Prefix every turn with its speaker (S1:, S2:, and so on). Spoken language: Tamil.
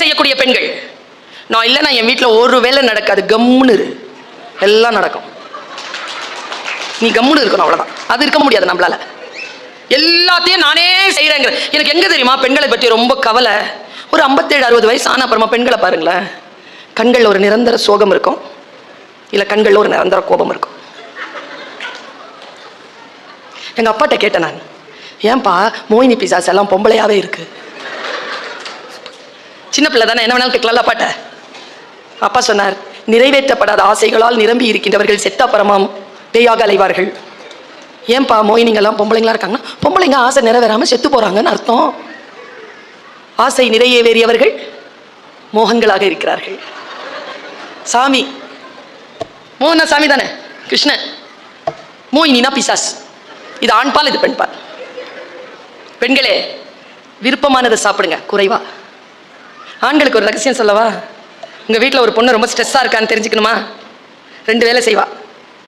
S1: செய்யக்கூடிய பெண்கள். நான் இல்லைன்னா என் வீட்டில் ஒரு வேலை நடக்காது, கம்முன்னு எல்லாம் நடக்கும். நீ கம்முன்னு இருக்கணும், அவ்வளோதான். அது இருக்க முடியாது நம்மளால. எல்லாத்தையும் நானே செய்கிறேங்க. எனக்கு எங்கே தெரியுமா பெண்களை பற்றி ரொம்ப கவலை. ஒரு 57-60 வயசு ஆன அப்புறமா பெண்களை பாருங்களேன், கண்களில் ஒரு நிரந்தர சோகம் இருக்கும், இல்லை கண்களில் ஒரு நிரந்தர கோபம் இருக்கும். எங்கள் அப்பாட்ட கேட்டேன் நான், ஏன்பா மோகினி பிசாசு எல்லாம் பொம்பளையாவே இருக்கு? சின்ன பிள்ளை தானே, என்ன வேணாலும் கேட்கலாம் அப்பாட்ட. அப்பா சொன்னார், நிறைவேற்றப்படாத ஆசைகளால் நிரம்பி இருக்கின்றவர்கள் செத்த அப்புறமாம் பேயாக அலைவார்கள். ஏன்பா மோகினிங்கெல்லாம் பொம்பளைங்களா இருக்காங்கன்னா, பொம்பளைங்க ஆசை நிறைவேறாம செத்து போறாங்கன்னு அர்த்தம். ஆசை நிறைவேறியவர்கள் மோகங்களாக இருக்கிறார்கள். சாமி மோகனா சாமி தானே, கிருஷ்ணன். மோகினினா பிசாஸ். இது ஆண்பால், இது பெண்பால். பெண்களே, விருப்பமானதை சாப்பிடுங்க, குறைவா. ஆண்களுக்கு ஒரு ரகசியம் சொல்லவா? உங்க வீட்டில் ஒரு பொண்ணு ரொம்ப ஸ்ட்ரெஸ்ஸாக இருக்கான்னு தெரிஞ்சுக்கணுமா? 2 வேலை செய்வா.